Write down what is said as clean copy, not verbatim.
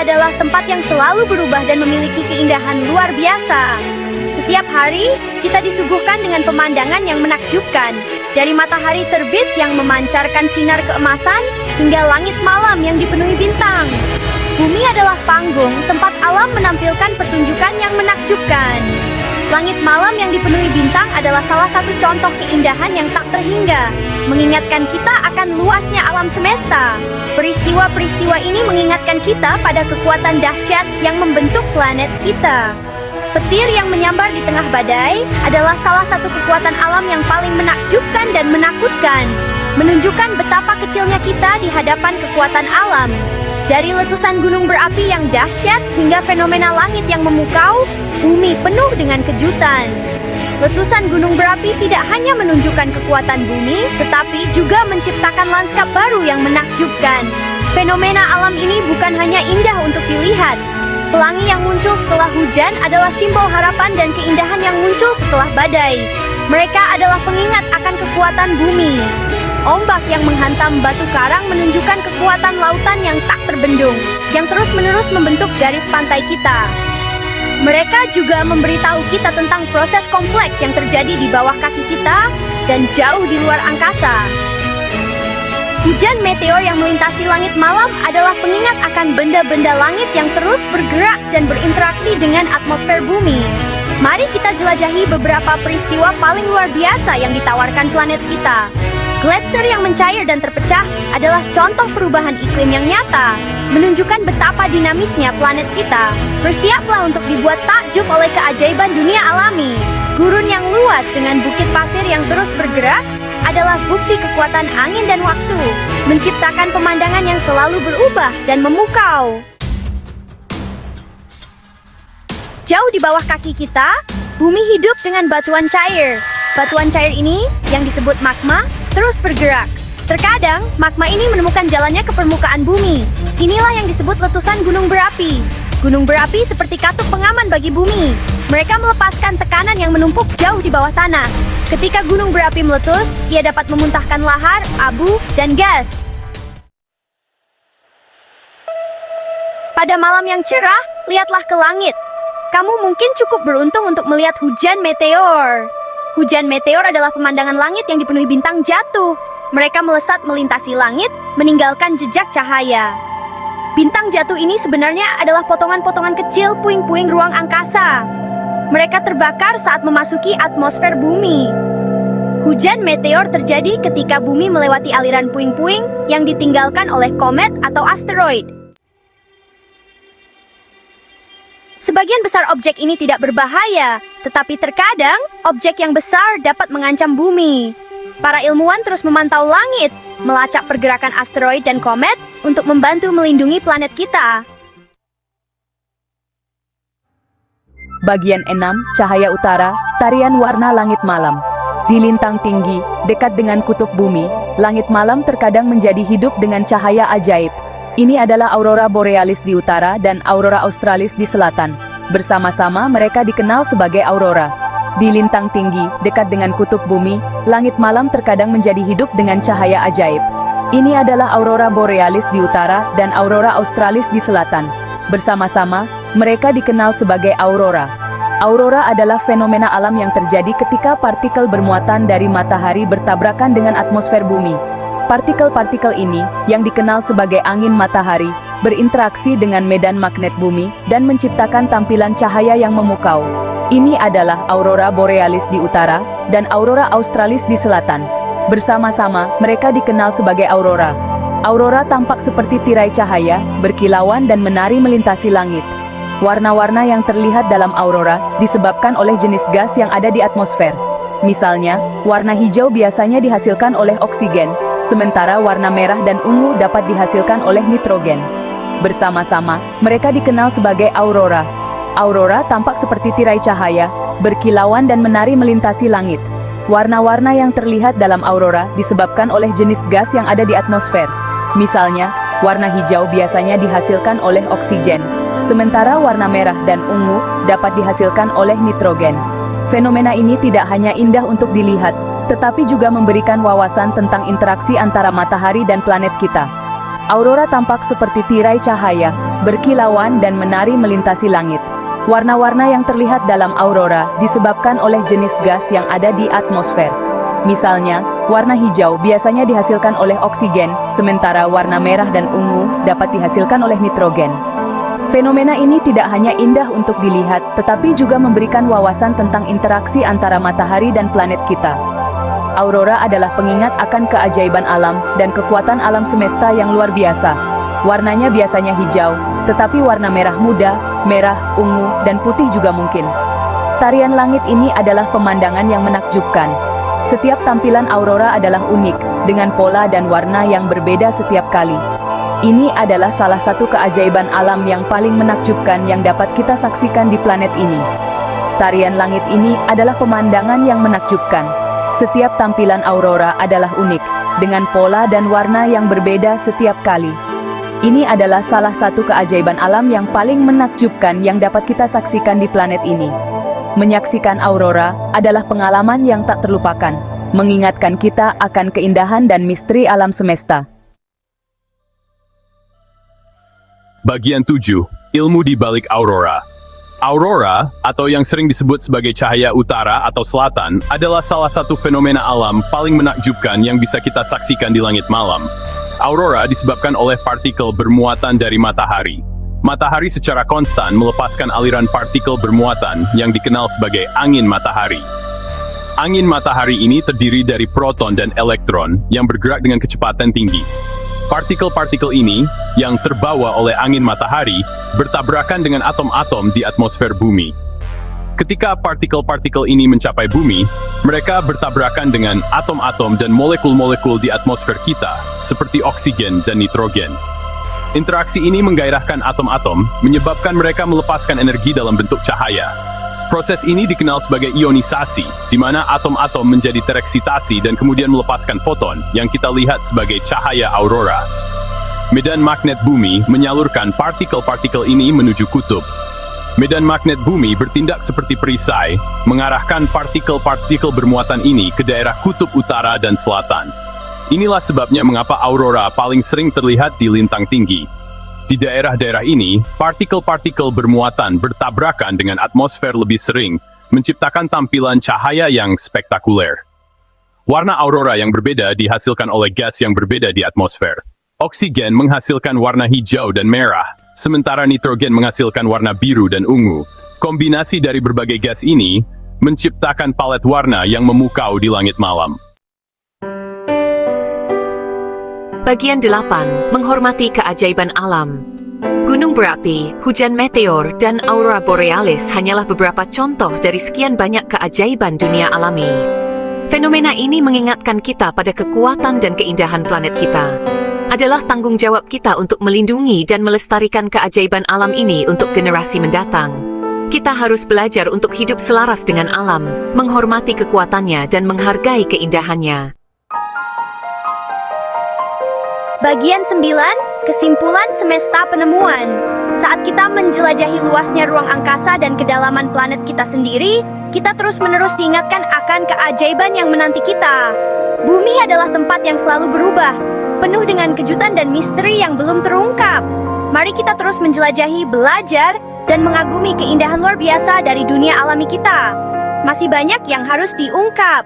adalah tempat yang selalu berubah dan memiliki keindahan luar biasa. Setiap hari, kita disuguhkan dengan pemandangan yang menakjubkan. Dari matahari terbit yang memancarkan sinar keemasan, hingga langit malam yang dipenuhi bintang. Bumi adalah panggung, tempat alam menampilkan pertunjukan yang menakjubkan. Langit malam yang dipenuhi bintang adalah salah satu contoh keindahan yang tak terhingga, mengingatkan kita akan luasnya alam semesta. Peristiwa-peristiwa ini mengingatkan kita pada kekuatan dahsyat yang membentuk planet kita. Petir yang menyambar di tengah badai adalah salah satu kekuatan alam yang paling menakjubkan dan menakutkan, menunjukkan betapa kecilnya kita di hadapan kekuatan alam. Dari letusan gunung berapi yang dahsyat hingga fenomena langit yang memukau, bumi penuh dengan kejutan. Letusan gunung berapi tidak hanya menunjukkan kekuatan bumi, tetapi juga menciptakan lanskap baru yang menakjubkan. Fenomena alam ini bukan hanya indah untuk dilihat. Pelangi yang muncul setelah hujan adalah simbol harapan dan keindahan yang muncul setelah badai. Mereka adalah pengingat akan kekuatan bumi. Ombak yang menghantam batu karang menunjukkan kekuatan lautan yang tak terbendung, yang terus-menerus membentuk garis pantai kita. Mereka juga memberitahu kita tentang proses kompleks yang terjadi di bawah kaki kita dan jauh di luar angkasa. Hujan meteor yang melintasi langit malam adalah pengingat akan benda-benda langit yang terus bergerak dan berinteraksi dengan atmosfer bumi. Mari kita jelajahi beberapa peristiwa paling luar biasa yang ditawarkan planet kita. Gletser yang mencair dan terpecah adalah contoh perubahan iklim yang nyata, menunjukkan betapa dinamisnya planet kita. Bersiaplah untuk dibuat takjub oleh keajaiban dunia alami. Gurun yang luas dengan bukit pasir yang terus bergerak adalah bukti kekuatan angin dan waktu, menciptakan pemandangan yang selalu berubah dan memukau. Jauh di bawah kaki kita, bumi hidup dengan batuan cair. Batuan cair ini, yang disebut magma, terus bergerak. Terkadang, magma ini menemukan jalannya ke permukaan bumi. Inilah yang disebut letusan gunung berapi. Gunung berapi seperti katup pengaman bagi bumi. Mereka melepaskan tekanan yang menumpuk jauh di bawah tanah. Ketika gunung berapi meletus, ia dapat memuntahkan lahar, abu, dan gas. Pada malam yang cerah, lihatlah ke langit. Kamu mungkin cukup beruntung untuk melihat hujan meteor. Hujan meteor adalah pemandangan langit yang dipenuhi bintang jatuh. Mereka melesat melintasi langit, meninggalkan jejak cahaya. Bintang jatuh ini sebenarnya adalah potongan-potongan kecil puing-puing ruang angkasa. Mereka terbakar saat memasuki atmosfer bumi. Hujan meteor terjadi ketika bumi melewati aliran puing-puing yang ditinggalkan oleh komet atau asteroid. Sebagian besar objek ini tidak berbahaya, tetapi terkadang objek yang besar dapat mengancam bumi. Para ilmuwan terus memantau langit, melacak pergerakan asteroid dan komet untuk membantu melindungi planet kita. Bagian 6, cahaya utara, tarian warna langit malam. Di lintang tinggi, dekat dengan kutub bumi, langit malam terkadang menjadi hidup dengan cahaya ajaib. Ini adalah aurora borealis di utara dan aurora australis di selatan. Bersama-sama mereka dikenal sebagai aurora. Di lintang tinggi, dekat dengan kutub bumi, langit malam terkadang menjadi hidup dengan cahaya ajaib. Ini adalah aurora borealis di utara dan aurora australis di selatan. Bersama-sama, mereka dikenal sebagai aurora. Aurora adalah fenomena alam yang terjadi ketika partikel bermuatan dari matahari bertabrakan dengan atmosfer bumi. Partikel-partikel ini, yang dikenal sebagai angin matahari, berinteraksi dengan medan magnet bumi dan menciptakan tampilan cahaya yang memukau. Ini adalah aurora borealis di utara dan aurora australis di selatan. Bersama-sama, mereka dikenal sebagai aurora. Aurora tampak seperti tirai cahaya, berkilauan dan menari melintasi langit. Warna-warna yang terlihat dalam aurora disebabkan oleh jenis gas yang ada di atmosfer. Misalnya, warna hijau biasanya dihasilkan oleh oksigen, sementara warna merah dan ungu dapat dihasilkan oleh nitrogen. Bersama-sama, mereka dikenal sebagai aurora. Aurora tampak seperti tirai cahaya, berkilauan dan menari melintasi langit. Warna-warna yang terlihat dalam aurora disebabkan oleh jenis gas yang ada di atmosfer. Misalnya, warna hijau biasanya dihasilkan oleh oksigen, sementara warna merah dan ungu dapat dihasilkan oleh nitrogen. Fenomena ini tidak hanya indah untuk dilihat, tetapi juga memberikan wawasan tentang interaksi antara matahari dan planet kita. Aurora tampak seperti tirai cahaya, berkilauan dan menari melintasi langit. Warna-warna yang terlihat dalam aurora disebabkan oleh jenis gas yang ada di atmosfer. Misalnya, warna hijau biasanya dihasilkan oleh oksigen, sementara warna merah dan ungu dapat dihasilkan oleh nitrogen. Fenomena ini tidak hanya indah untuk dilihat, tetapi juga memberikan wawasan tentang interaksi antara matahari dan planet kita. Aurora adalah pengingat akan keajaiban alam dan kekuatan alam semesta yang luar biasa. Warnanya biasanya hijau, tetapi warna merah muda, merah, ungu, dan putih juga mungkin. Tarian langit ini adalah pemandangan yang menakjubkan. Setiap tampilan aurora adalah unik, dengan pola dan warna yang berbeda setiap kali. Ini adalah salah satu keajaiban alam yang paling menakjubkan yang dapat kita saksikan di planet ini. Tarian langit ini adalah pemandangan yang menakjubkan. Setiap tampilan aurora adalah unik, dengan pola dan warna yang berbeda setiap kali. Ini adalah salah satu keajaiban alam yang paling menakjubkan yang dapat kita saksikan di planet ini. Menyaksikan aurora adalah pengalaman yang tak terlupakan, mengingatkan kita akan keindahan dan misteri alam semesta. Bagian 7. Ilmu di balik aurora. Aurora, atau yang sering disebut sebagai cahaya utara atau selatan, adalah salah satu fenomena alam paling menakjubkan yang bisa kita saksikan di langit malam. Aurora disebabkan oleh partikel bermuatan dari matahari. Matahari secara konstan melepaskan aliran partikel bermuatan yang dikenal sebagai angin matahari. Angin matahari ini terdiri dari proton dan elektron yang bergerak dengan kecepatan tinggi. Partikel-partikel ini, yang terbawa oleh angin matahari, bertabrakan dengan atom-atom di atmosfer bumi. Ketika partikel-partikel ini mencapai bumi, mereka bertabrakan dengan atom-atom dan molekul-molekul di atmosfer kita, seperti oksigen dan nitrogen. Interaksi ini menggairahkan atom-atom, menyebabkan mereka melepaskan energi dalam bentuk cahaya. Proses ini dikenal sebagai ionisasi, di mana atom-atom menjadi tereksitasi dan kemudian melepaskan foton, yang kita lihat sebagai cahaya aurora. Medan magnet bumi menyalurkan partikel-partikel ini menuju kutub. Medan magnet bumi bertindak seperti perisai, mengarahkan partikel-partikel bermuatan ini ke daerah kutub utara dan selatan. Inilah sebabnya mengapa aurora paling sering terlihat di lintang tinggi. Di daerah-daerah ini, partikel-partikel bermuatan bertabrakan dengan atmosfer lebih sering, menciptakan tampilan cahaya yang spektakuler. Warna aurora yang berbeda dihasilkan oleh gas yang berbeda di atmosfer. Oksigen menghasilkan warna hijau dan merah, sementara nitrogen menghasilkan warna biru dan ungu. Kombinasi dari berbagai gas ini menciptakan palet warna yang memukau di langit malam. Bagian 8. Menghormati keajaiban alam. Gunung berapi, hujan meteor, dan aurora borealis hanyalah beberapa contoh dari sekian banyak keajaiban dunia alami. Fenomena ini mengingatkan kita pada kekuatan dan keindahan planet kita. Adalah tanggung jawab kita untuk melindungi dan melestarikan keajaiban alam ini untuk generasi mendatang. Kita harus belajar untuk hidup selaras dengan alam, menghormati kekuatannya dan menghargai keindahannya. Bagian 9, kesimpulan semesta penemuan. Saat kita menjelajahi luasnya ruang angkasa dan kedalaman planet kita sendiri, kita terus-menerus diingatkan akan keajaiban yang menanti kita. Bumi adalah tempat yang selalu berubah, penuh dengan kejutan dan misteri yang belum terungkap. Mari kita terus menjelajahi, belajar, dan mengagumi keindahan luar biasa dari dunia alami kita. Masih banyak yang harus diungkap.